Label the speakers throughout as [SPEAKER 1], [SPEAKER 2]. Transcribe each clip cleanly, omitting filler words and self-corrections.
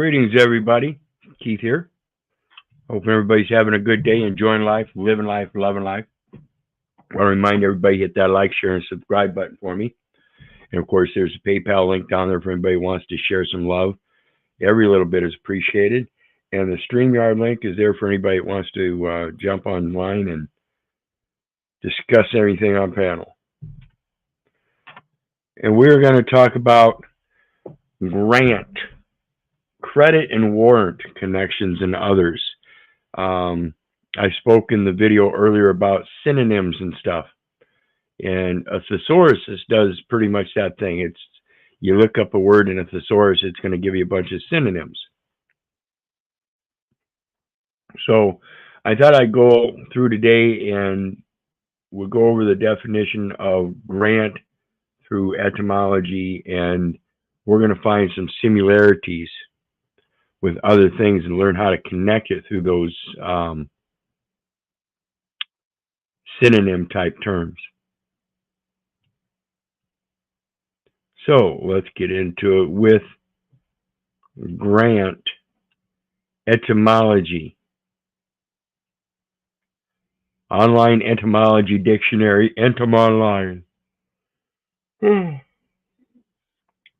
[SPEAKER 1] Greetings, everybody. Keith here. Hope everybody's having a good day, enjoying life, living life, loving life. I want to remind everybody, hit that like, share, and subscribe button for me. And, of course, there's a PayPal link down there for anybody who wants to share some love. Every little bit is appreciated. And the StreamYard link is there for anybody who wants to jump online and discuss everything on panel. And we're going to talk about grant, credit and warrant connections and others. I spoke in the video earlier about synonyms and stuff. And a thesaurus does pretty much that thing. It's you look up a word in a thesaurus, it's going to give you a bunch of synonyms. So I thought I'd go through today and we'll go over the definition of grant through etymology, and we're going to find some similarities with other things and learn how to connect it through those synonym type terms. So let's get into it with grant etymology. Online etymology dictionary, Etymology.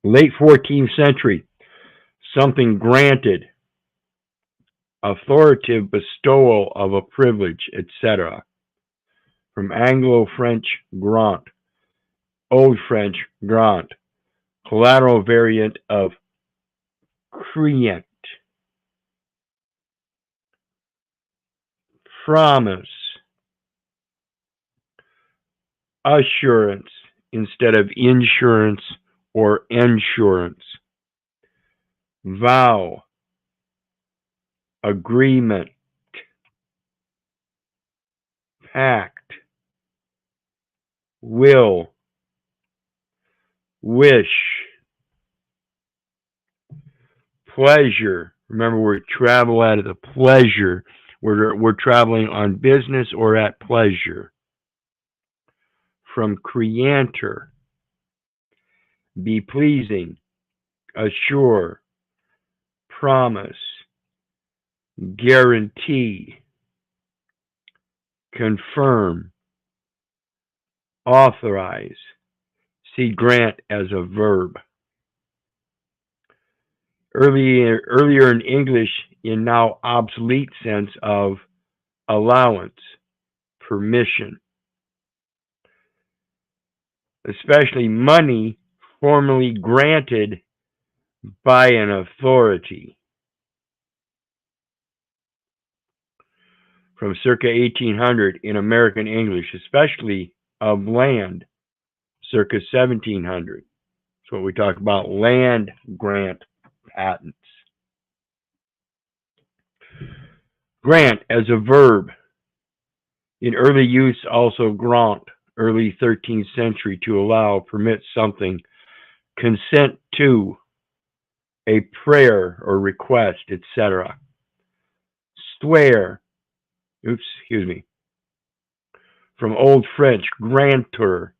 [SPEAKER 1] Late 14th century, something granted, authoritative bestowal of a privilege, etc. From Anglo-French grant, Old French grant, collateral variant of créant. Promise, assurance instead of insurance or insurance. Vow, agreement, pact, will, wish, pleasure. Remember, we're travel out of the pleasure. We're traveling on business or at pleasure. From creanter, be pleasing, assure, promise, guarantee, confirm, authorize. See grant as a verb. Earlier in English, in now obsolete sense of allowance, permission. Especially money formally granted by an authority. From circa 1800 in American English, especially of land, circa 1700. That's what we talk about, land grant patents. Grant as a verb. In early use, also grant, early 13th century, to allow, permit something, consent to, a prayer or request, etc. Swear, from Old French, grantor,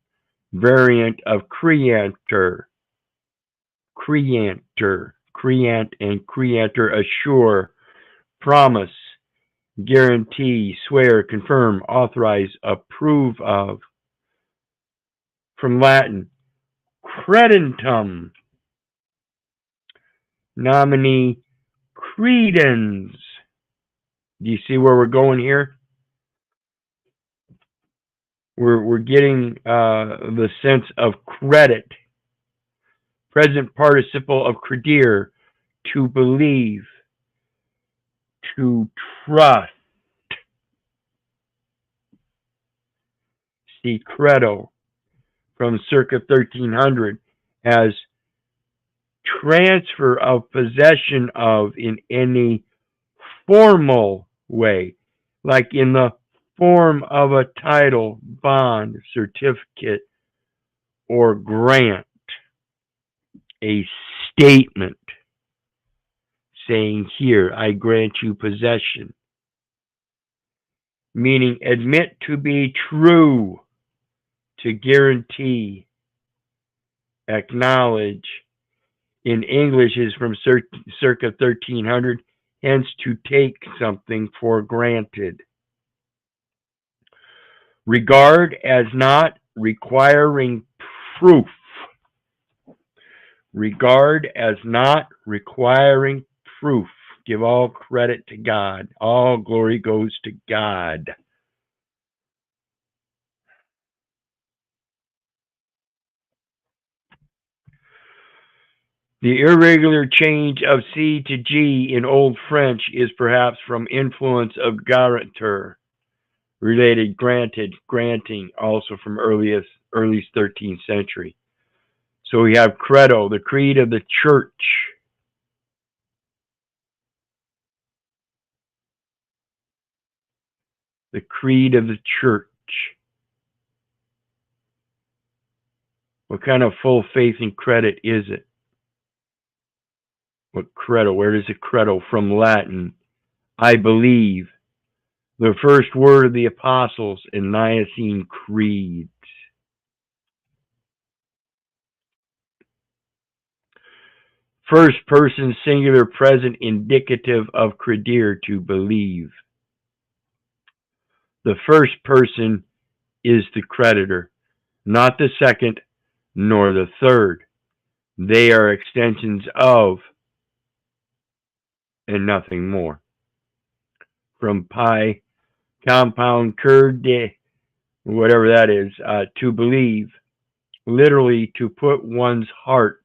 [SPEAKER 1] variant of creanter, creant and creanter, assure, promise, guarantee, swear, confirm, authorize, approve of. From Latin, credentum, nomine credens. Do you see where we're going here? We're getting the sense of credit. Present participle of credere, to believe, to trust. See credo, from circa 1300, as transfer of possession of in any formal way, like in the form of a title, bond, certificate, or grant. A statement saying, here, I grant you possession. Meaning, admit to be true, to guarantee, acknowledge, in English is from circa 1300, hence to take something for granted. Regard as not requiring proof. Regard as not requiring proof. Give all credit to God. All glory goes to God. The irregular change of C to G in Old French is perhaps from influence of garantor, related granted, granting, also from early 13th century. So we have credo, the creed of the church. The creed of the church. What kind of full faith and credit is it? What credo? Where does it credo? From Latin, I believe. The first word of the apostles in Nicene Creed. First person singular present indicative of credere, to believe. The first person is the creditor, not the second nor the third. They are extensions of and nothing more. From pi compound curd, whatever that is, to believe, literally to put one's heart.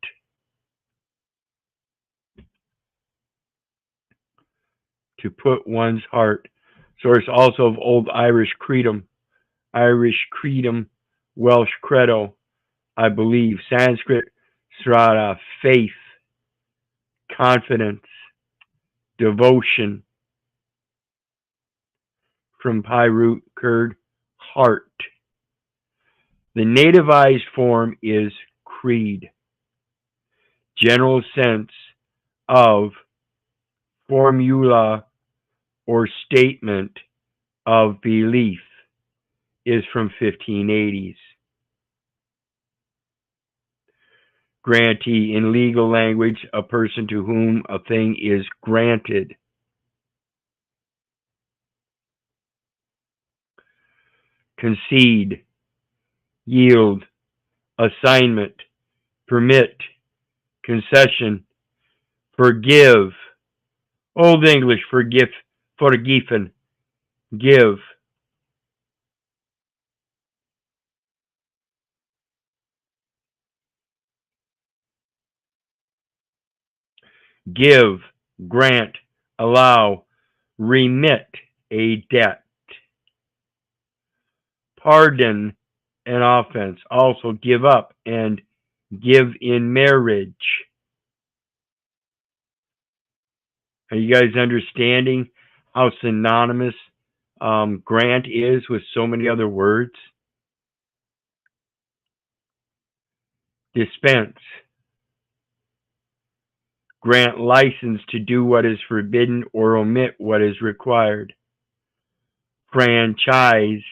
[SPEAKER 1] To put one's heart. Source also of Old Irish creedum, Welsh credo, I believe, Sanskrit srada, faith, confidence, devotion. From pi root curd, heart. The nativized form is creed. General sense of formula or statement of belief is from 1580s. Grantee, in legal language, a person to whom a thing is granted. Concede, yield, assignment, permit, concession, forgive. Old English, forgiven, give. Give, grant, allow, remit a debt. Pardon an offense, also give up and give in marriage. Are you guys understanding how synonymous grant is with so many other words? Dispense. Grant license to do what is forbidden or omit what is required. Franchise.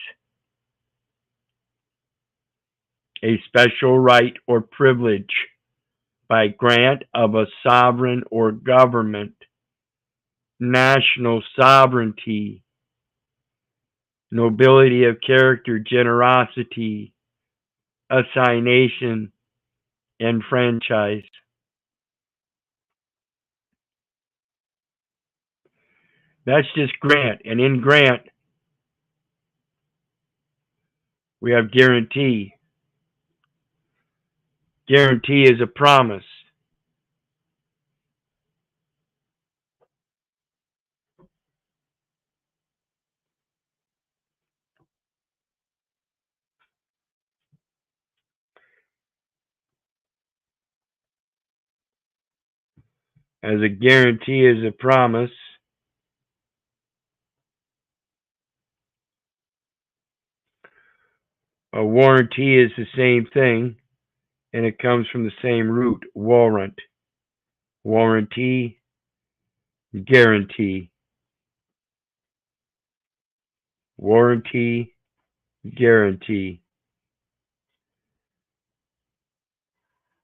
[SPEAKER 1] A special right or privilege by grant of a sovereign or government. National sovereignty. Nobility of character, generosity, assignation, and franchise. That's just grant. And in grant, we have guarantee. Guarantee is a promise. As a guarantee is a promise. A warranty is the same thing, and it comes from the same root, warrant. Warranty, guarantee. Warranty, guarantee.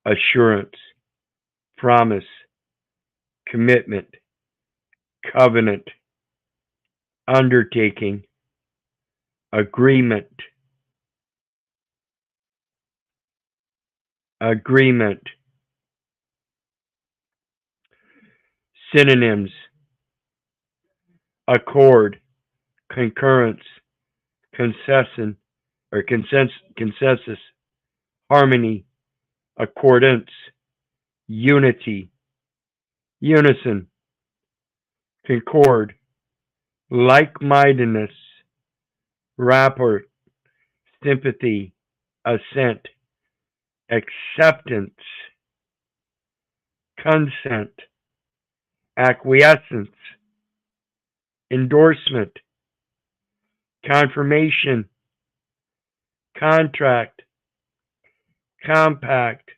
[SPEAKER 1] Assurance, promise, commitment, covenant, undertaking, agreement, agreement. Synonyms: accord, concurrence, concession or consensus, harmony, accordance, unity, unison, concord, like-mindedness, rapport, sympathy, assent, acceptance, consent, acquiescence, endorsement, confirmation, contract, compact,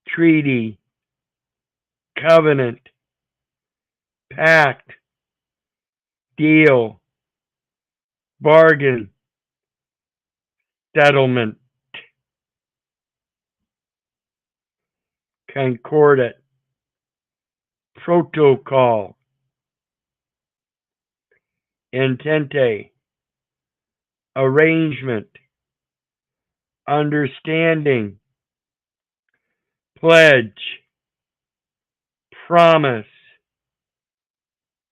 [SPEAKER 1] treaty, covenant, pact, deal, bargain, settlement, concordat, protocol, entente, arrangement, understanding, pledge, promise,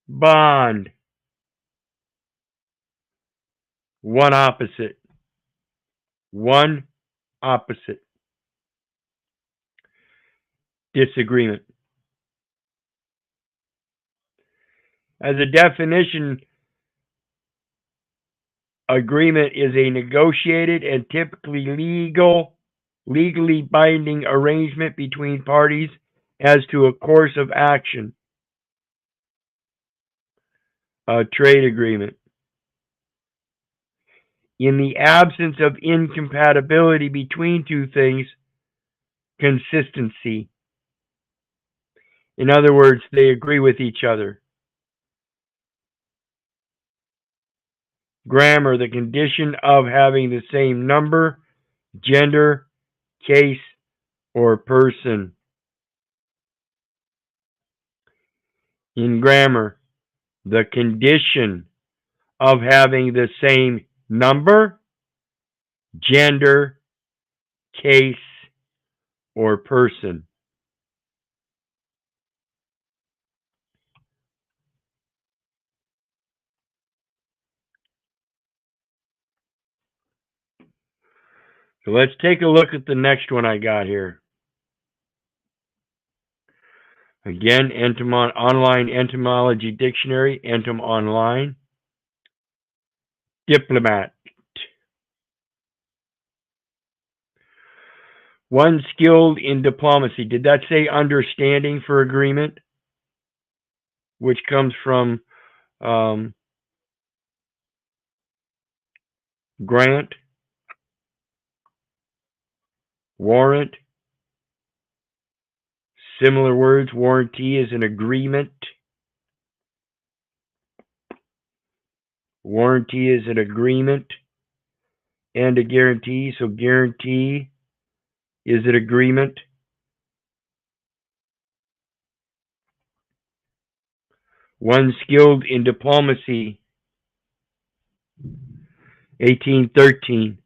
[SPEAKER 1] bond. One opposite. One opposite. Disagreement. As a definition, agreement is a negotiated and typically legally binding arrangement between parties as to a course of action. A trade agreement. In the absence of incompatibility between two things, consistency. In other words, they agree with each other. Grammar, the condition of having the same number, gender, case, or person. In grammar, the condition of having the same number, gender, case, or person. So let's take a look at the next one I got here. Again, online etymology dictionary, Entom Online. Diplomat. One skilled in diplomacy. Did that say understanding for agreement? Which comes from grant, warrant. Similar words, warranty is an agreement. Warranty is an agreement and a guarantee. So guarantee is an agreement. One skilled in diplomacy, 1813,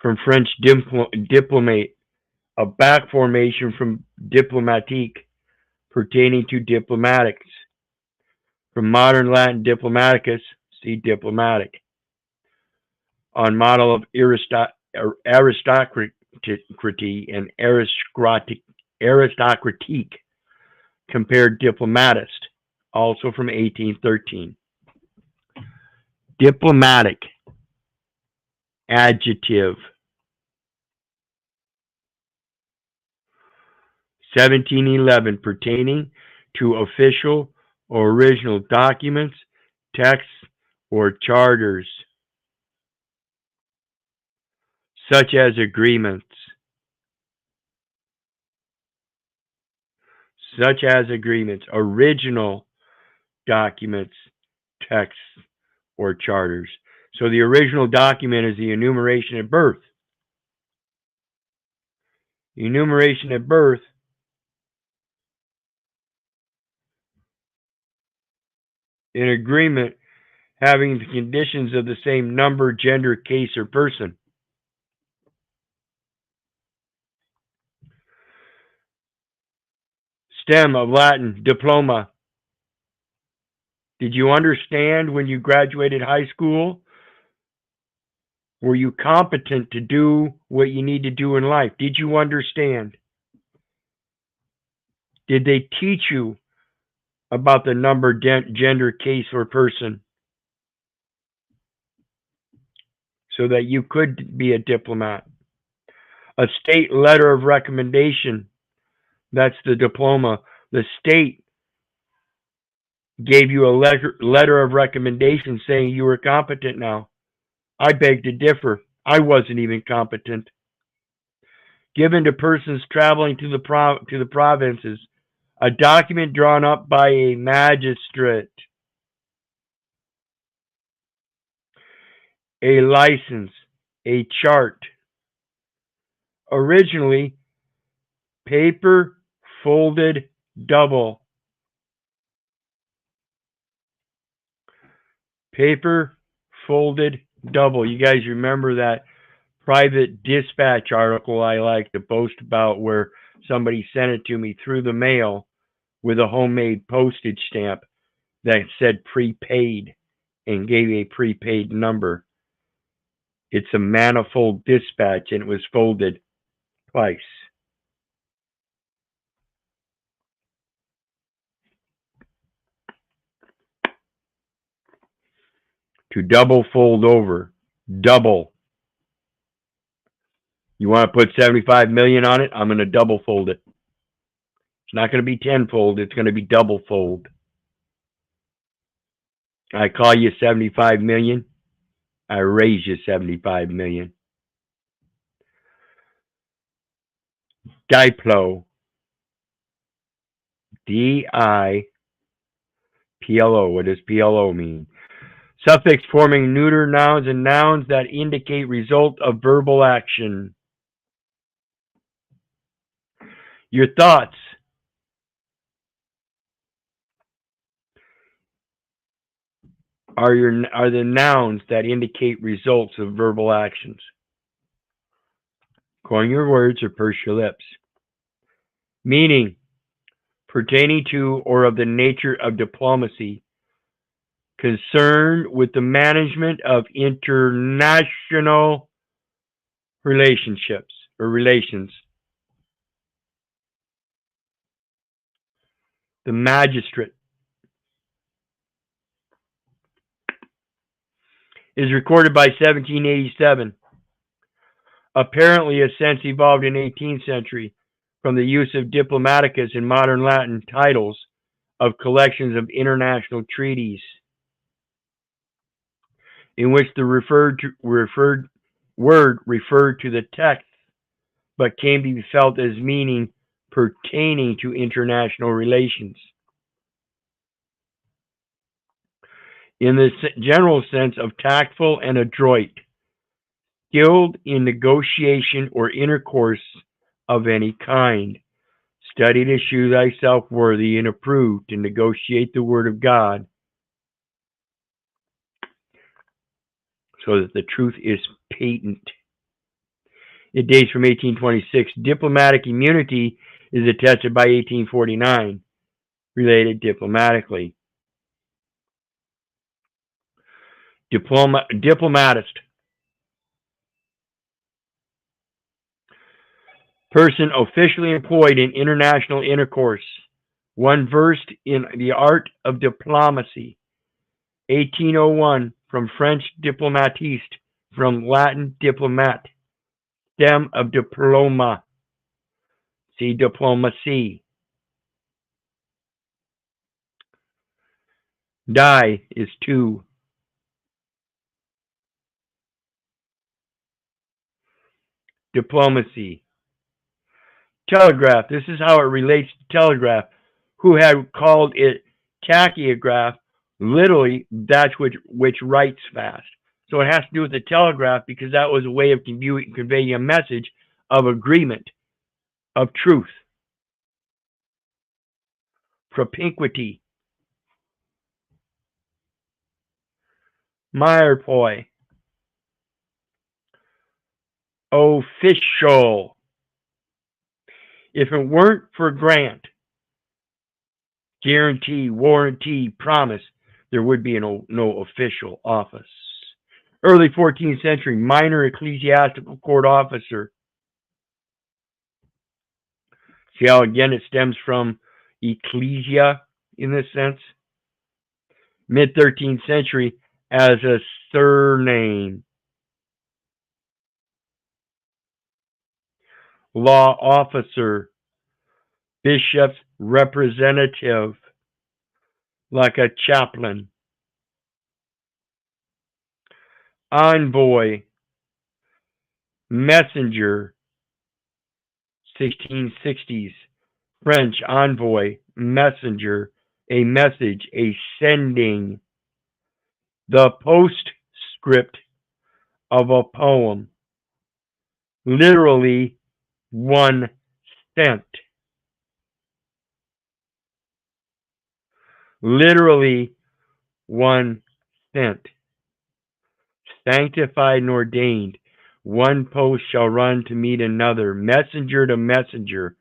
[SPEAKER 1] from French diplomate, a back formation from diplomatique, pertaining to diplomatics. From modern Latin diplomaticus, see diplomatic. On model of aristocracy and aristocratique, compared diplomatist, also from 1813. Diplomatic, adjective. 1711, pertaining to official or original documents, texts, or charters, such as agreements. Such as agreements, original documents, texts, or charters. So the original document is the enumeration at birth. Enumeration at birth An agreement having the conditions of the same number, gender, case, or person. STEM of Latin, diploma. Did you understand when you graduated high school? Were you competent to do what you need to do in life? Did you understand? Did they teach you about the number, gender, case, or person so that you could be a diplomat? A state letter of recommendation, that's the diploma. The state gave you a letter of recommendation saying you were competent now. I beg to differ. I wasn't even competent. Given to persons traveling to the provinces, a document drawn up by a magistrate, a license, a chart. Originally, paper folded double. Paper folded double. You guys remember that private dispatch article I like to post about where somebody sent it to me through the mail with a homemade postage stamp that said prepaid and gave a prepaid number. It's a manifold dispatch and it was folded twice. To double fold over. Double. You want to put 75 million on it? I'm going to double fold it. It's not going to be tenfold. It's going to be double fold. I call you 75 million. I raise you 75 million. Diplo. D-I-P-L-O. What does P-L-O mean? Suffix forming neuter nouns and nouns that indicate result of verbal action. Your thoughts are the nouns that indicate results of verbal actions. Coin your words or purse your lips. Meaning, pertaining to or of the nature of diplomacy, concerned with the management of international relationships or relations. The magistrate is recorded by 1787. Apparently, a sense evolved in 18th century from the use of diplomaticus in modern Latin titles of collections of international treaties, in which the word referred to the text, but can be felt as meaning pertaining to international relations. In the general sense of tactful and adroit, skilled in negotiation or intercourse of any kind, study to shew thyself worthy and approved to negotiate the word of God, so that the truth is patent. It dates from 1826. Diplomatic immunity is attested by 1849, related diplomatically. Diplomatist. Person officially employed in international intercourse. One versed in the art of diplomacy. 1801, from French diplomatiste, from Latin diplomat. Stem of diploma. See diplomacy. Die is two. Diplomacy. Telegraph. This is how it relates to telegraph. Who had called it tachygraph, literally that's which writes fast. So it has to do with the telegraph because that was a way of conveying a message of agreement, of truth. Propinquity. Myrpoi. Official. If it weren't for grant, guarantee, warranty, promise, there would be no official office. Early 14th century, minor ecclesiastical court officer. See how, again, it stems from ecclesia in this sense? Mid 13th century, as a surname. Law officer. Bishop's representative, like a chaplain. Envoy. Messenger. 1660s. French envoy, messenger, a message, a sending. The postscript of a poem. Literally 1 cent. Literally 1 cent. Sanctified and ordained. One post shall run to meet another, messenger to messenger,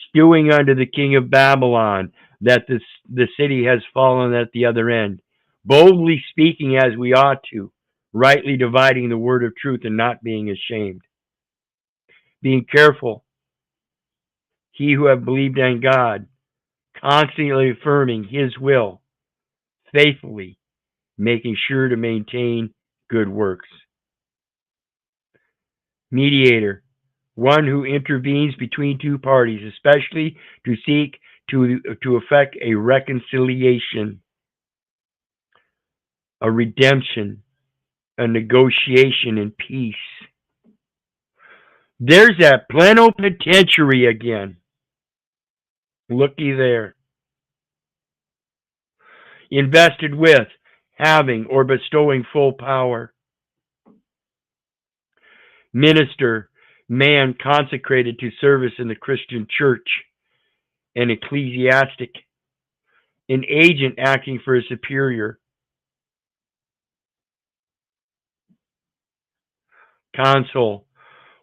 [SPEAKER 1] stewing unto the king of Babylon, that the city has fallen at the other end, boldly speaking as we ought to, rightly dividing the word of truth and not being ashamed. Being careful, he who have believed in God, constantly affirming his will, faithfully making sure to maintain good works. Mediator, one who intervenes between two parties, especially to seek to effect a reconciliation, a redemption, a negotiation in peace. There's that plenipotentiary again. Looky there. Invested with, having, or bestowing full power. Minister, man consecrated to service in the Christian church. An ecclesiastic, an agent acting for a superior. Consul,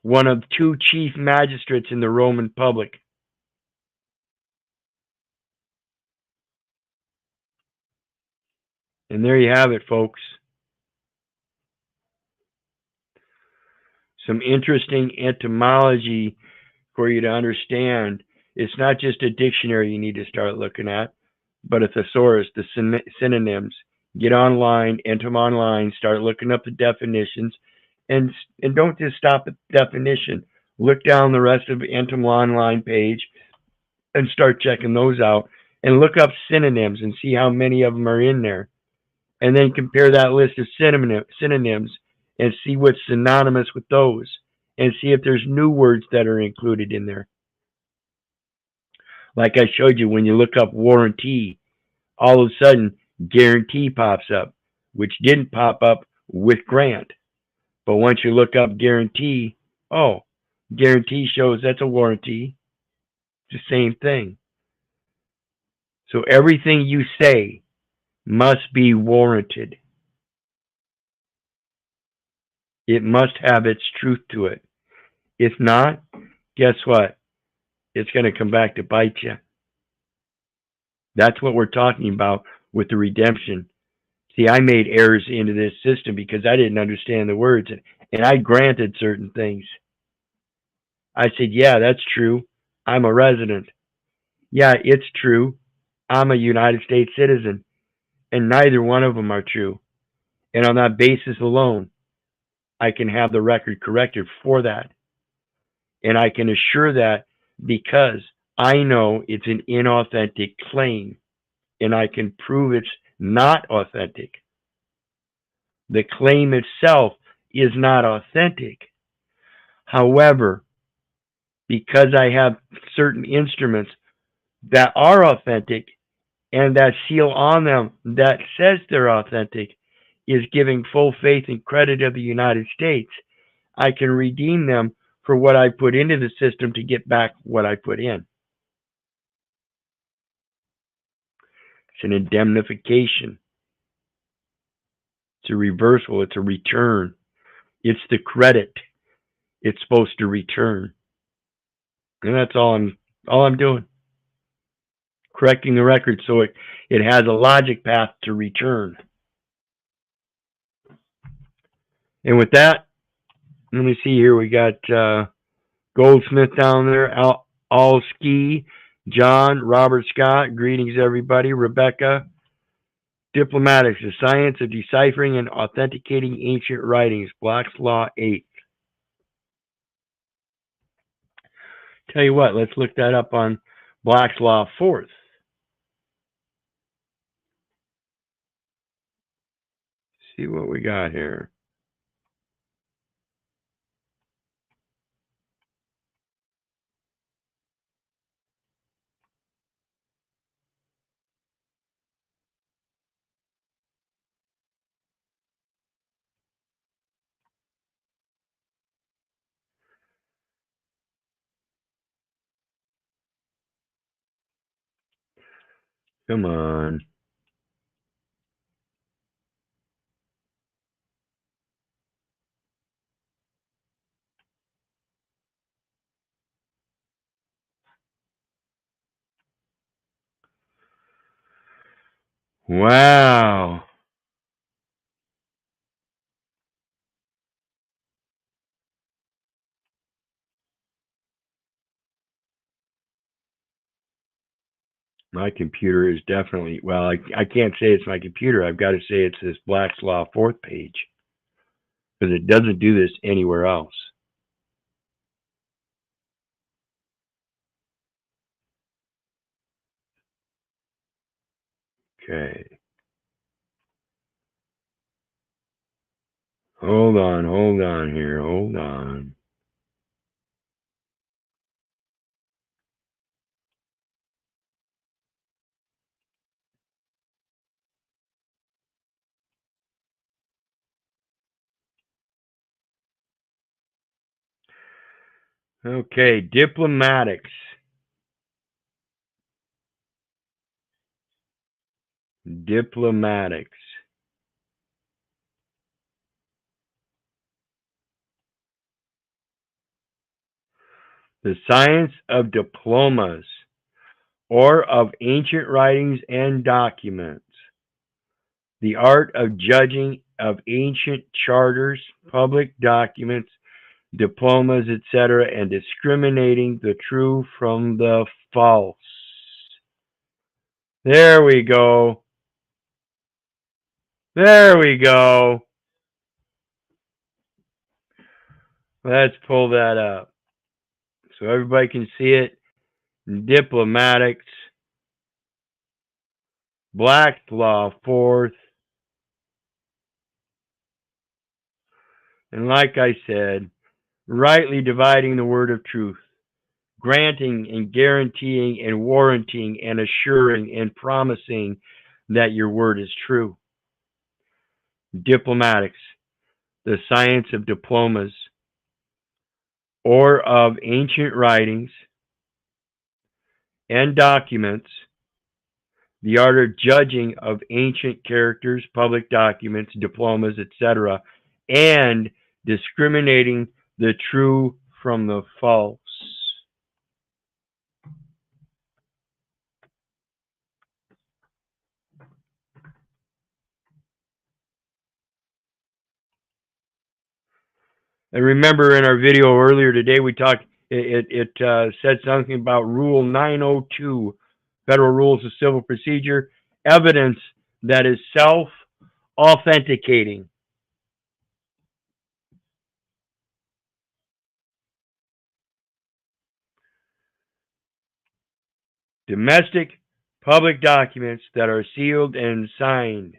[SPEAKER 1] one of two chief magistrates in the Roman public. And there you have it, folks. Some interesting etymology for you to understand. It's not just a dictionary you need to start looking at, but a thesaurus, the synonyms. Get online, enter them online, start looking up the definitions, and don't just stop at the definition. Look down the rest of the Entom online page and start checking those out, and look up synonyms and see how many of them are in there. And then compare that list of synonyms and see what's synonymous with those, and see if there's new words that are included in there. Like I showed you, when you look up warranty, all of a sudden guarantee pops up, which didn't pop up with grant. But once you look up guarantee, oh, guarantee shows that's a warranty. It's the same thing. So everything you say must be warranted. It must have its truth to it. If not, guess what? It's going to come back to bite you. That's what we're talking about with the redemption. See, I made errors into this system because I didn't understand the words, and I granted certain things. I said, yeah, that's true. I'm a resident. Yeah, it's true. I'm a United States citizen. And neither one of them are true. And on that basis alone, I can have the record corrected for that. And I can assure that because I know it's an inauthentic claim, and I can prove it's not authentic. The claim itself is not authentic. However, because I have certain instruments that are authentic and that seal on them that says they're authentic is giving full faith and credit of the United States, I can redeem them for what I put into the system to get back what I put in. It's an indemnification. It's a reversal. It's a return. It's the credit it's supposed to return. And that's all I'm doing. Correcting the record so it has a logic path to return. And with that, let me see here. We got Goldsmith down there, All Ski, John, Robert Scott. Greetings, everybody. Rebecca. Diplomatics, the science of deciphering and authenticating ancient writings. Black's Law 8. Tell you what, let's look that up on Black's Law 4th. See what we got here. Come on. Wow. My computer is definitely, well, I can't say it's my computer. I've got to say it's this Black's Law 4th page. Because it doesn't do this anywhere else. Okay. Hold on here. Hold on. Okay, diplomatics. Diplomatics. The science of diplomas, or of ancient writings and documents. The art of judging of ancient charters, public documents, diplomas, etc., and discriminating the true from the false. There we go. There we go. Let's pull that up so everybody can see it. Diplomatics, Black's Law 4th. And like I said, rightly dividing the word of truth, granting and guaranteeing and warranting and assuring and promising that your word is true. Diplomatics, the science of diplomas, or of ancient writings and documents, the art of judging of ancient characters, public documents, diplomas, etc., and discriminating the true from the false. And remember in our video earlier today, we talked, it said something about Rule 902, Federal Rules of Civil Procedure, evidence that is self-authenticating. Domestic public documents that are sealed and signed.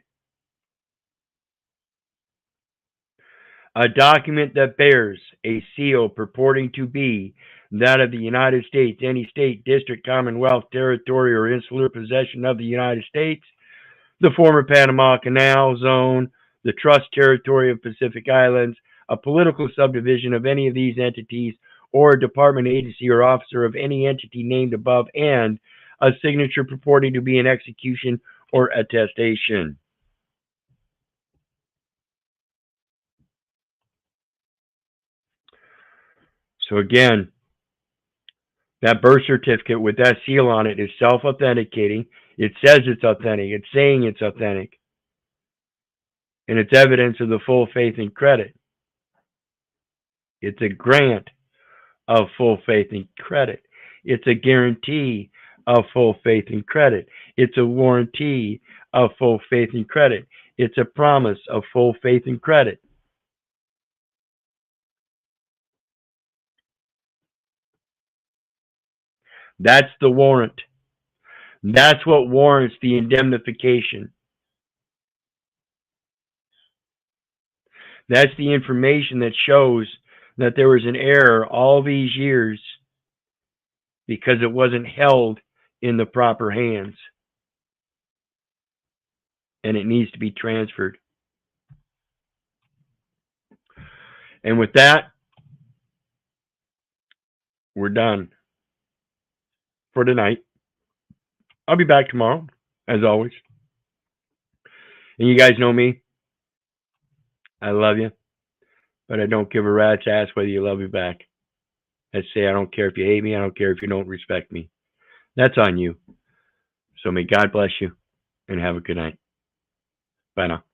[SPEAKER 1] A document that bears a seal purporting to be that of the United States, any state, district, commonwealth, territory, or insular possession of the United States, the former Panama Canal Zone, the Trust Territory of Pacific Islands, a political subdivision of any of these entities, or a department, agency, or officer of any entity named above, and a signature purporting to be an execution or attestation. So again, that birth certificate with that seal on it is self-authenticating. It says it's authentic. It's saying it's authentic. And it's evidence of the full faith and credit. It's a grant of full faith and credit. It's a guarantee of full faith and credit. It's a warranty of full faith and credit. It's a promise of full faith and credit. That's the warrant. That's what warrants the indemnification. That's the information that shows that there was an error all these years because it wasn't held in the proper hands. And it needs to be transferred. And with that, we're done for tonight. I'll be back tomorrow, as always. And you guys know me. I love you, but I don't give a rat's ass whether you love me back. I say I don't care if you hate me. I don't care if you don't respect me. That's on you. So may God bless you and have a good night. Bye now.